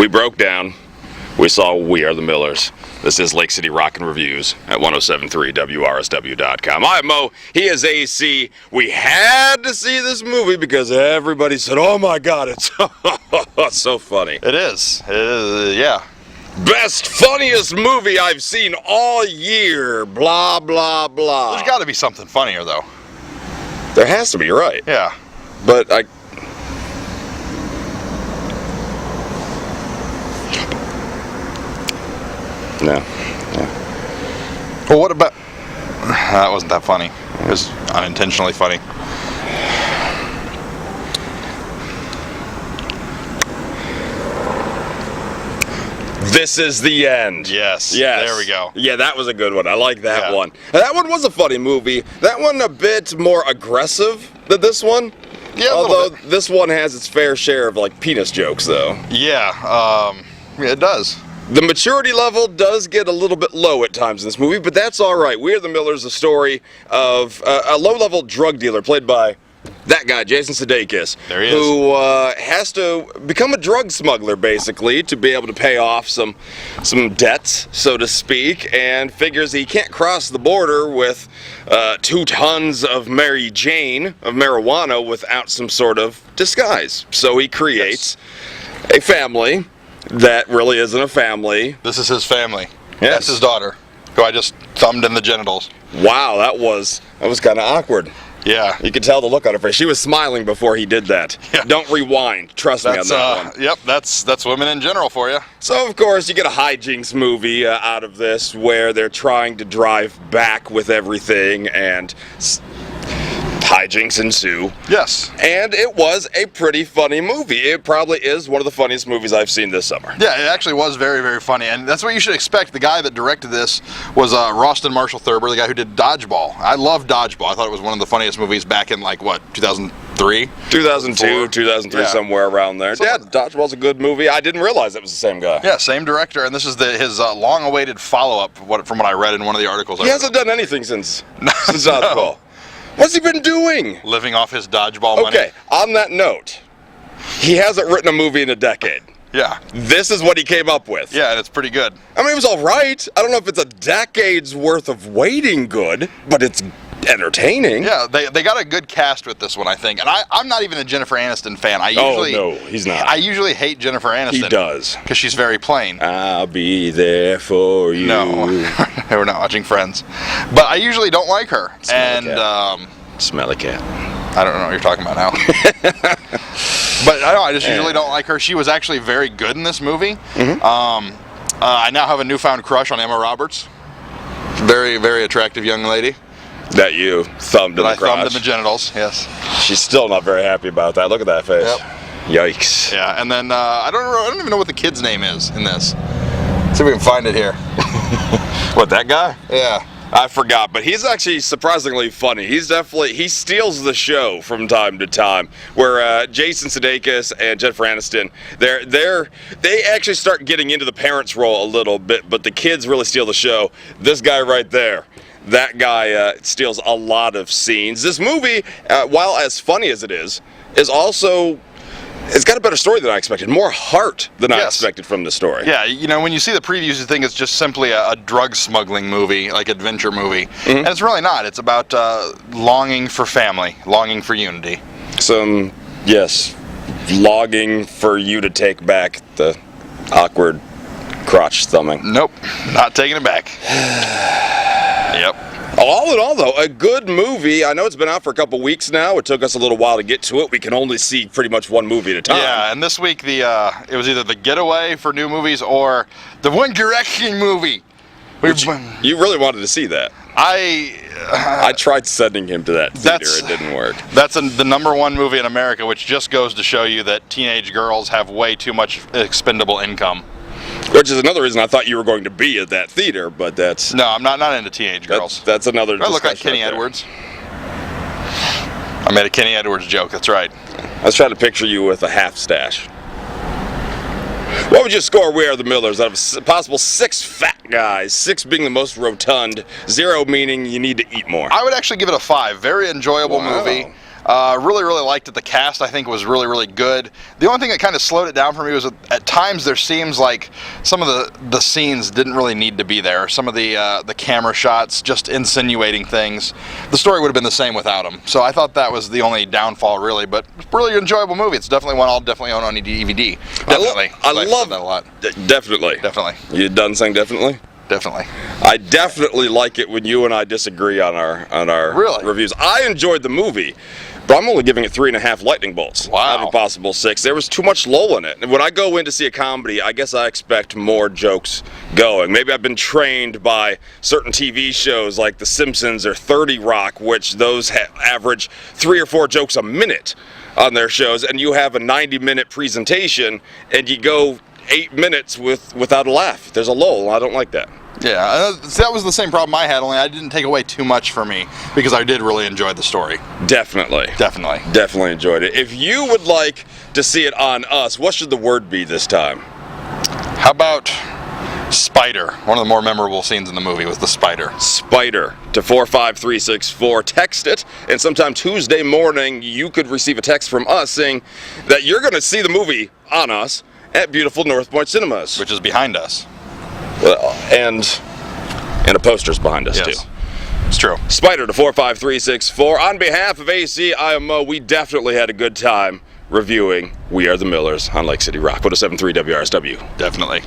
We broke down. We saw We Are the Millers. This is Lake City Rockin' Reviews at 107.3 WRSW.com. I'm Mo. He is AC. We had to see this movie because everybody said, oh my God, it's so funny. It is. It is, yeah. Best, funniest movie I've seen all year. Blah, blah, blah. There's got to be something funnier, though. There has to be, you're right. Yeah. But I... No. Yeah. Well, what about... That wasn't that funny. It was unintentionally funny. This is the end. Yes. Yes. There we go. Yeah, that was a good one. I like that Yeah. one. That one was a funny movie. That one a bit more aggressive than this one. Yeah, Although this one has its fair share of like penis jokes though. Yeah, it does. The maturity level does get a little bit low at times in this movie, but that's all right. We Are the Millers, a story of a low-level drug dealer played by that guy, Jason Sudeikis, There he is. who has to become a drug smuggler, basically, to be able to pay off some debts, so to speak, and figures he can't cross the border with 2 tons of Mary Jane, of marijuana, without some sort of disguise. So he creates a family that really isn't a family. This is his family. Yes. That's his daughter, who I just thumbed in the genitals. Wow, that was kind of awkward. Yeah. You could tell the look on her face. She was smiling before he did that. Yeah. Don't rewind. Trust me on that one. Yep, that's women in general for you. So, of course, you get a hijinks movie out of this where they're trying to drive back with everything and hijinks ensue. Yes. And it was a pretty funny movie. It probably is one of the funniest movies I've seen this summer. Yeah, it actually was very, very funny, and that's what you should expect. The guy that directed this was Roston Marshall Thurber, the guy who did Dodgeball. I love Dodgeball. I thought it was one of the funniest movies back in, 2003? 2002, 2003, Yeah. somewhere around there. Yeah, Dodgeball's a good movie. I didn't realize it was the same guy. Yeah, same director, and this is his long-awaited follow-up from what I read in one of the articles. He hasn't done anything since Dodgeball. What's he been doing? Living off his Dodgeball money. Okay, on that note, he hasn't written a movie in a decade. Yeah. This is what he came up with. Yeah, and it's pretty good. I mean, it was all right. I don't know if it's a decade's worth of waiting good, but it's entertaining. Yeah, they got a good cast with this one, I think. And I'm not even a Jennifer Aniston fan. Oh, no, he's not. I usually hate Jennifer Aniston. He does. Because she's very plain. I'll be there for you. No, we're not watching Friends. But I usually don't like her. Smelly and Smelly cat. I don't know what you're talking about now. But I just usually don't like her. She was actually very good in this movie. Mm-hmm. I now have a newfound crush on Emma Roberts. Very, very attractive young lady. That you thumbed in the I thumbed in crotch. the genitals, yes. She's still not very happy about that. Look at that face. Yep. Yikes. Yeah, and then I don't even know what the kid's name is in this. See if we can find it here. What, that guy? Yeah. I forgot, but he's actually surprisingly funny. He steals the show from time to time. Where Jason Sudeikis and Jennifer Aniston, they actually start getting into the parents' role a little bit, but the kids really steal the show. This guy right there, that guy steals a lot of scenes. This movie, while as funny as it is also. It's got a better story than I expected. More heart than I expected from the story. Yeah, when you see the previews, you think it's just simply a drug smuggling movie, like adventure movie. Mm-hmm. And it's really not. It's about longing for family, longing for unity. Longing for you to take back the awkward crotch thumbing. Nope, not taking it back. Yep. All in all, though, a good movie. I know it's been out for a couple weeks now. It took us a little while to get to it. We can only see pretty much one movie at a time. Yeah, and this week it was either The Getaway for new movies or the One Direction movie. You really wanted to see that. I tried sending him to that theater. It didn't work. That's the #1 movie in America, which just goes to show you that teenage girls have way too much expendable income. Which is another reason I thought you were going to be at that theater, but that's... No, I'm not into teenage girls. That's another I look like Kenny Edwards. I made a Kenny Edwards joke, that's right. I was trying to picture you with a half stash. What would you score We Are the Millers out of a possible 6 fat guys? 6 being the most rotund, 0 meaning you need to eat more. I would actually give it a 5. Very enjoyable movie. Really, really liked it. The cast, I think, was really, really good. The only thing that kind of slowed it down for me was at times there seems like some of the scenes didn't really need to be there. Some of the camera shots just insinuating things. The story would have been the same without them. So I thought that was the only downfall, really. But really enjoyable movie. It's definitely one I'll definitely own on a DVD. Definitely. I love that a lot. Definitely. You done saying definitely? Definitely. I definitely like it when you and I disagree on our Really? reviews. I enjoyed the movie, but I'm only giving it 3.5 lightning bolts out of a possible 6. There was too much lull in it. And when I go in to see a comedy, I guess I expect more jokes going. Maybe I've been trained by certain TV shows like The Simpsons or 30 Rock, which those average 3 or 4 jokes a minute on their shows, and you have a 90-minute presentation, and you go 8 minutes without a laugh. There's a lull. I don't like that. Yeah, that was the same problem I had, only I didn't take away too much for me because I did really enjoy the story. Definitely enjoyed it. If you would like to see it on us, what should the word be this time? How about spider? One of the more memorable scenes in the movie was the spider. Spider to 45364. Text it, and sometime Tuesday morning you could receive a text from us saying that you're going to see the movie on us at beautiful North Point Cinemas, which is behind us. And a poster's behind us, too. It's true. Spider to 45364. On behalf of AC, I am Mo. We definitely had a good time reviewing We Are the Millers on Lake City Rock. 107.3 WRSW. Definitely.